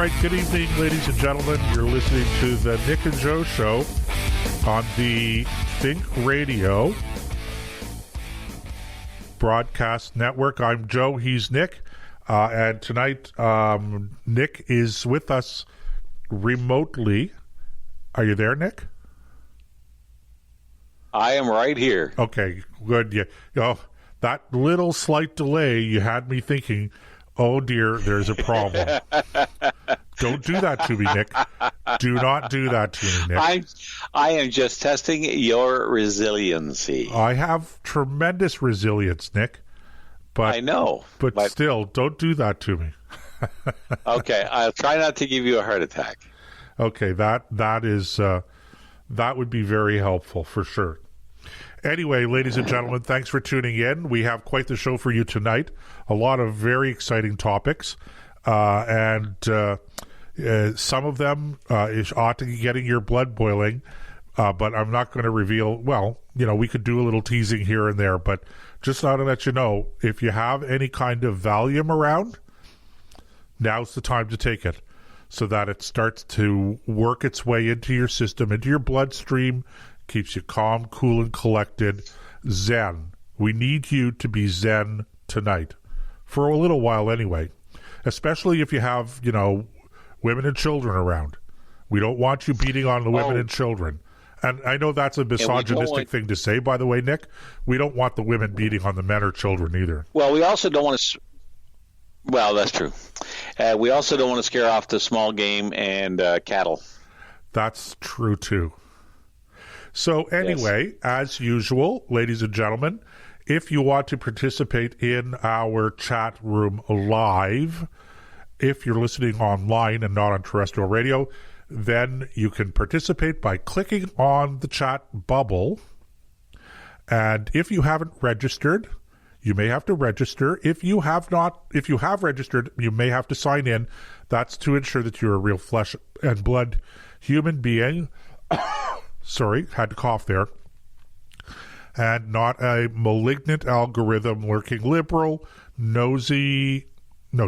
right, good evening, ladies and gentlemen. You're listening to the Nick and Joe Show on the Think Radio Broadcast Network. I'm Joe, he's Nick, and tonight Nick is with us remotely. Are you there, Nick? I am right here. Okay, good. You know, that little slight delay, you had me thinking, oh dear, there's a problem. Don't do that to me, Nick. Do not do that to me, Nick. I am just testing your resiliency. I have tremendous resilience, Nick. But I know. But still, don't do that to me. Okay, I'll try not to give you a heart attack. Okay, that would be very helpful for sure. Anyway, ladies and gentlemen, thanks for tuning in. We have quite the show for you tonight. A lot of very exciting topics, and some of them ought to be getting your blood boiling, but I'm not going to reveal. Well, you know, we could do a little teasing here and there, but just thought to let you know, if you have any kind of Valium around, now's the time to take it, so that it starts to work its way into your system, into your bloodstream, keeps you calm, cool, and collected. Zen. We need you to be zen tonight, for a little while anyway, especially if you have, you know, women and children around. We don't want you beating on the women and children. And I know that's a misogynistic thing to say, by the way, Nick. We don't want the women beating on the men or children either. Well, we also don't want to... Well, that's true. We also don't want to scare off the small game and cattle. That's true, too. So anyway, yes, as usual, ladies and gentlemen, if you want to participate in our chat room live, if you're listening online and not on terrestrial radio, then you can participate by clicking on the chat bubble. And if you haven't registered, you may have to register. If you have registered, you may have to sign in. That's to ensure that you're a real flesh and blood human being. Sorry, had to cough there. And not a malignant algorithm lurking liberal, nosy,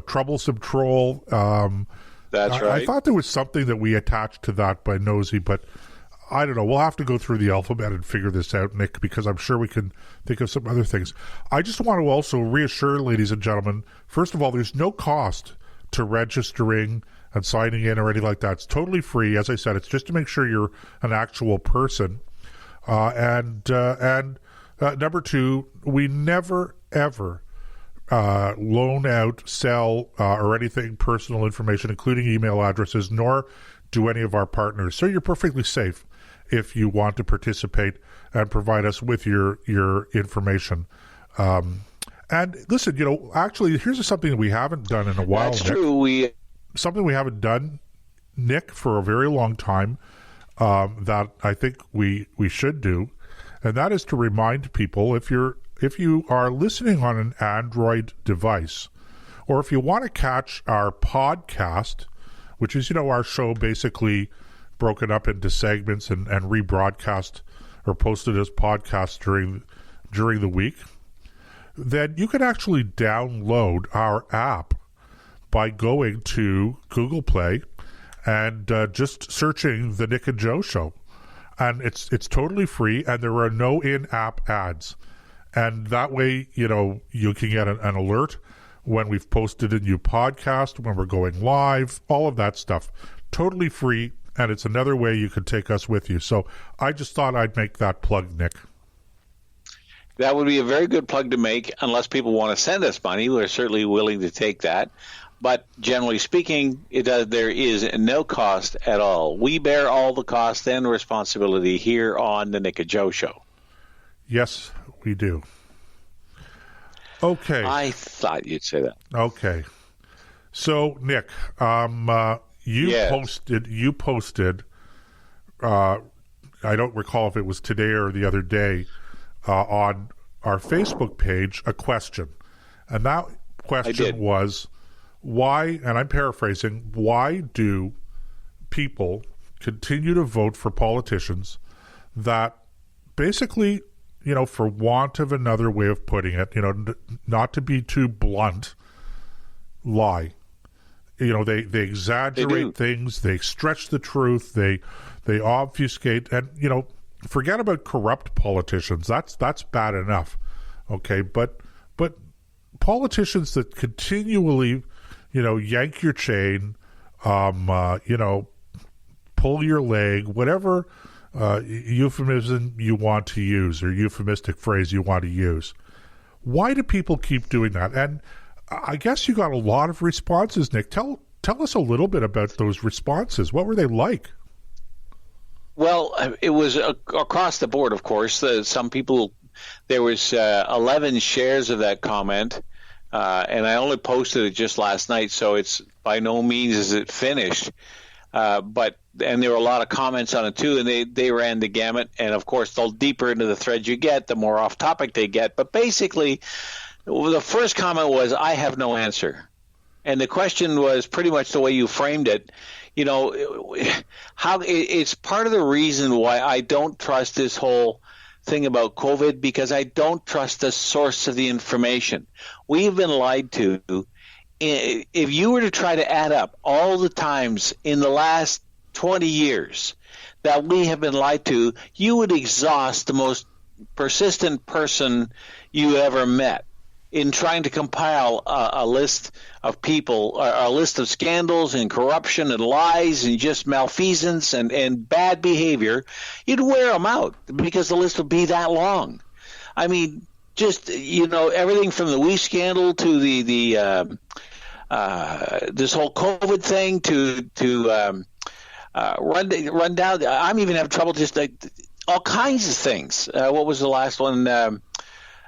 troublesome troll. That's right. I thought there was something that we attached to that by nosy, but I don't know. We'll have to go through the alphabet and figure this out, Nick, because I'm sure we can think of some other things. I just want to also reassure, ladies and gentlemen, first of all, there's no cost to registering and signing in or anything like that. It's totally free. As I said, it's just to make sure you're an actual person. And number two, we never, ever loan out, sell, or anything personal information, including email addresses, nor do any of our partners. So you're perfectly safe if you want to participate and provide us with your information. And listen, actually, here's something that we haven't done in a while. That's Nick. True. Something we haven't done, Nick, for a very long time, that I think we should do, and that is to remind people, if you are listening on an Android device, or if you want to catch our podcast, which is, our show basically broken up into segments and rebroadcast or posted as podcasts during the week, then you can actually download our app by going to Google Play and just searching the Nick and Joe Show. And it's totally free, and there are no in-app ads. And that way, you can get an alert when we've posted a new podcast, when we're going live, all of that stuff. Totally free, and it's another way you could take us with you. So I just thought I'd make that plug, Nick. That would be a very good plug to make, unless people want to send us money. We're certainly willing to take that. But generally speaking, there is no cost at all. We bear all the cost and responsibility here on the Nick and Joe Show. Yes, we do. Okay. I thought you'd say that. Okay. So, Nick, you posted, I don't recall if it was today or the other day, on our Facebook page, a question. And that question was, why, and I'm paraphrasing, why do people continue to vote for politicians that basically, for want of another way of putting it, not to be too blunt, lie? They exaggerate things, they stretch the truth, they obfuscate, and forget about corrupt politicians. That's bad enough, okay? But politicians that continually, yank your chain, pull your leg, whatever euphemism you want to use or euphemistic phrase you want to use. Why do people keep doing that? And I guess you got a lot of responses, Nick. Tell us a little bit about those responses. What were they like? Well, it was across the board, of course. Some people, there was 11 shares of that comment, and I only posted it just last night, so it's by no means is it finished. And there were a lot of comments on it too, and they ran the gamut. And of course, the deeper into the thread you get, the more off topic they get. But basically, the first comment was, "I have no answer," and the question was pretty much the way you framed it. How it's part of the reason why I don't trust this whole thing about COVID, because I don't trust the source of the information. We've been lied to. If you were to try to add up all the times in the last 20 years that we have been lied to, you would exhaust the most persistent person you ever met in trying to compile a list of people, a list of scandals and corruption and lies and just malfeasance and bad behavior. You'd wear them out because the list would be that long. I mean, just, everything from the WE scandal to the this whole COVID thing to run down. I'm even having trouble just all kinds of things. What was the last one?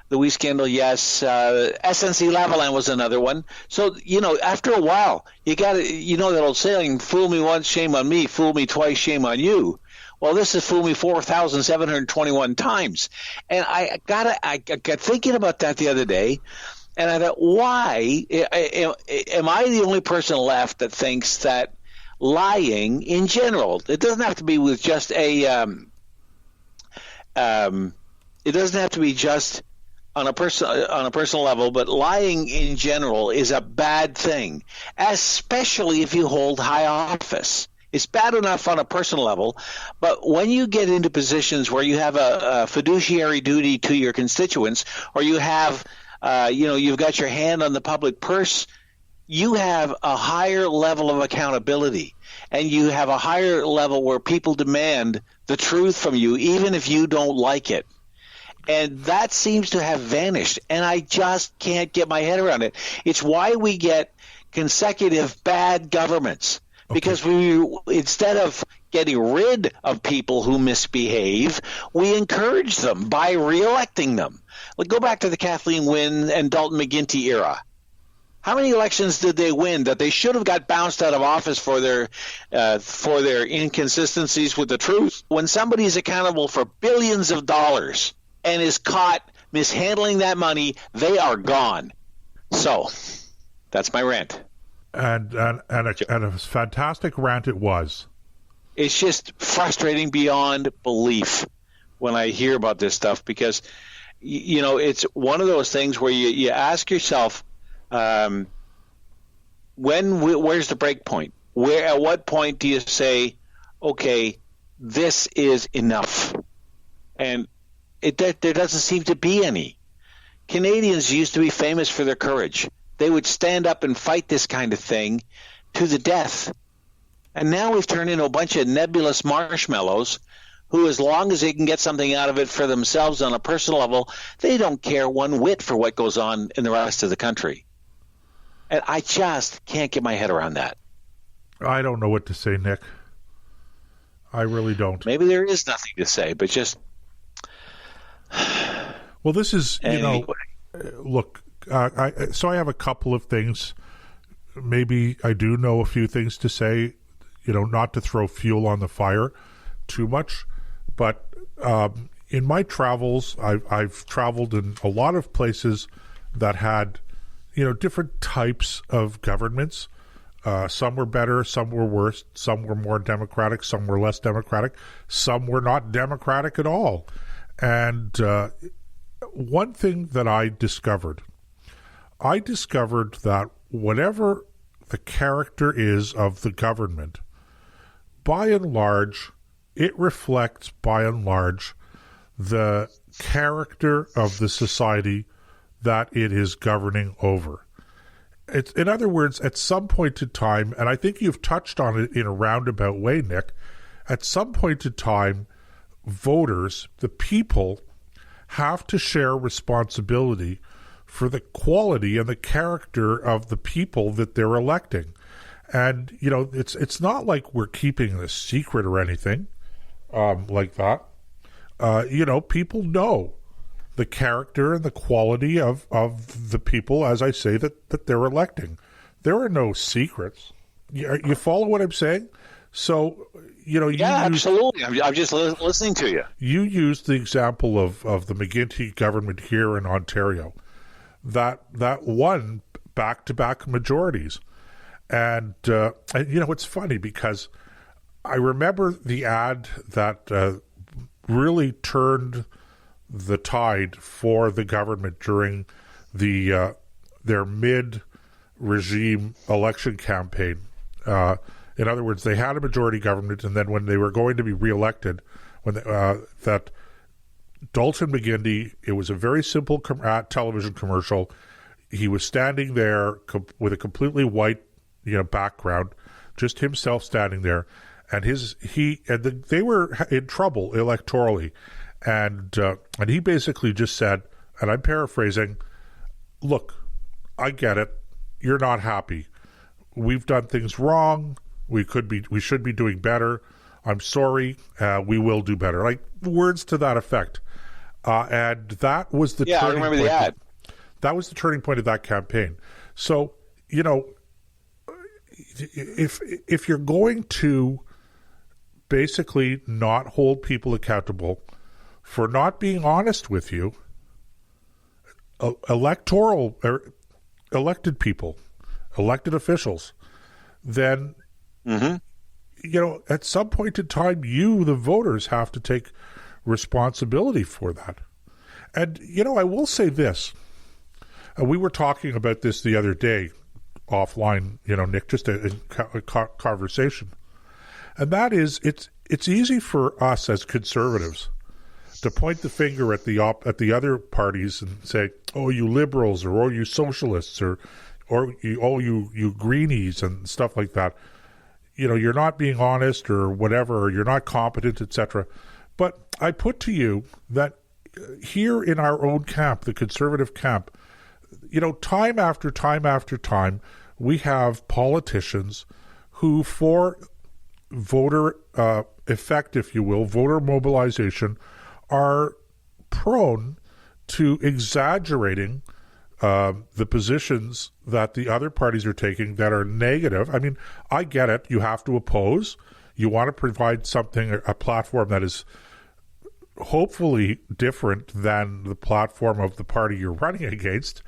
The WE scandal, yes. SNC-Lavalin was another one. So, after a while, you got to, that old saying, fool me once, shame on me, fool me twice, shame on you. Well, this has fooled me 4,721 times. And I got thinking about that the other day, and I thought, why am I the only person left that thinks that lying in general, it doesn't have to be with just it doesn't have to be just on a personal level, but lying in general is a bad thing, especially if you hold high office. It's bad enough on a personal level, but when you get into positions where you have a fiduciary duty to your constituents, or you have, you've got your hand on the public purse, you have a higher level of accountability, and you have a higher level where people demand the truth from you, even if you don't like it. And that seems to have vanished, and I just can't get my head around it. It's why we get consecutive bad governments, because we, instead of getting rid of people who misbehave, we encourage them by reelecting them. Like, go back to the Kathleen Wynne and Dalton McGuinty era. How many elections did they win that they should have got bounced out of office for their inconsistencies with the truth? When somebody is accountable for billions of dollars and is caught mishandling that money, they are gone. So that's my rant. And a fantastic rant it was. It's just frustrating beyond belief when I hear about this stuff, because it's one of those things where you ask yourself, where's the break point? At what point do you say, okay, this is enough? And there doesn't seem to be any. Canadians used to be famous for their courage. They would stand up and fight this kind of thing to the death. And now we've turned into a bunch of nebulous marshmallows who, as long as they can get something out of it for themselves on a personal level, they don't care one whit for what goes on in the rest of the country. And I just can't get my head around that. I don't know what to say, Nick. I really don't. Maybe there is nothing to say, but just... Well, this is, anyway. Look, so I have a couple of things. Maybe I do know a few things to say, not to throw fuel on the fire too much. But in my travels, I've traveled in a lot of places that had, different types of governments. Some were better, some were worse, some were more democratic, some were less democratic, some were not democratic at all. And one thing that I discovered that whatever the character is of the government, by and large, it reflects, by and large, the character of the society that it is governing over. It's, in other words, at some point in time, and I think you've touched on it in a roundabout way, Nick, at some point in time, voters, the people, have to share responsibility for the quality and the character of the people that they're electing. And, you know, it's not like we're keeping a secret or anything like that. You know, people know the character and the quality of the people, as I say, that they're electing. There are no secrets. You follow what I'm saying? So, you know, absolutely. I'm just listening to you. You used the example of the McGuinty government here in Ontario that won back-to-back majorities. And you know, it's funny because I remember the ad that really turned the tide for the government during their mid-regime election campaign. In other words, they had a majority government, and then when they were going to be reelected, that Dalton McGuinty, it was a very simple television commercial. He was standing there with a completely white, background, just himself standing there, and they were in trouble electorally, and he basically just said, and I'm paraphrasing, "Look, I get it. You're not happy. We've done things wrong. We should be doing better. I'm sorry. We will do better." Like words to that effect. And that was the turning point. I remember the ad. That was the turning point of that campaign. So, if you're going to basically not hold people accountable for not being honest with you, elected people, elected officials, then at some point in time, you, the voters, have to take responsibility for that. And, I will say this. We were talking about this the other day offline, Nick, just a conversation. And that is, it's easy for us as conservatives to point the finger at the other parties and say, "Oh, you liberals," or "Oh, you socialists," or you greenies," and stuff like that. You're not being honest or whatever, or you're not competent, etc. But I put to you that here in our own camp, the conservative camp, time after time after time, we have politicians who, for voter effect, if you will, voter mobilization, are prone to exaggerating the positions that the other parties are taking that are negative. I mean, I get it. You have to oppose. You want to provide something, a platform that is hopefully different than the platform of the party you're running against.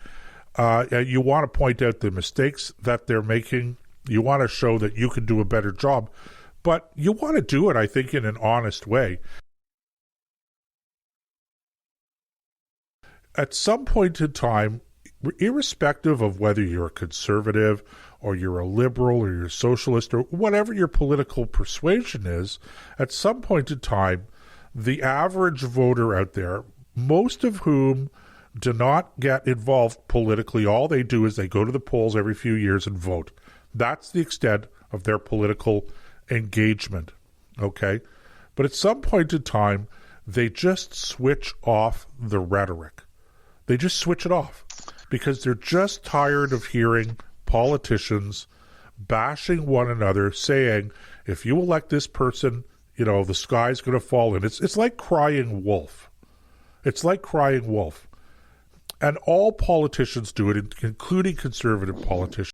You want to point out the mistakes that they're making. You want to show that you can do a better job. But you want to do it, I think, in an honest way. At some point in time, irrespective of whether you're a conservative or you're a liberal or you're a socialist or whatever your political persuasion is, at some point in time, the average voter out there, most of whom do not get involved politically, all they do is they go to the polls every few years and vote. That's the extent of their political engagement, okay? But at some point in time, they just switch off the rhetoric. They just switch it off because they're just tired of hearing politicians bashing one another, saying, if you elect this person, the sky's going to fall in. It's like crying wolf. It's like crying wolf. And all politicians do it, including conservative politicians.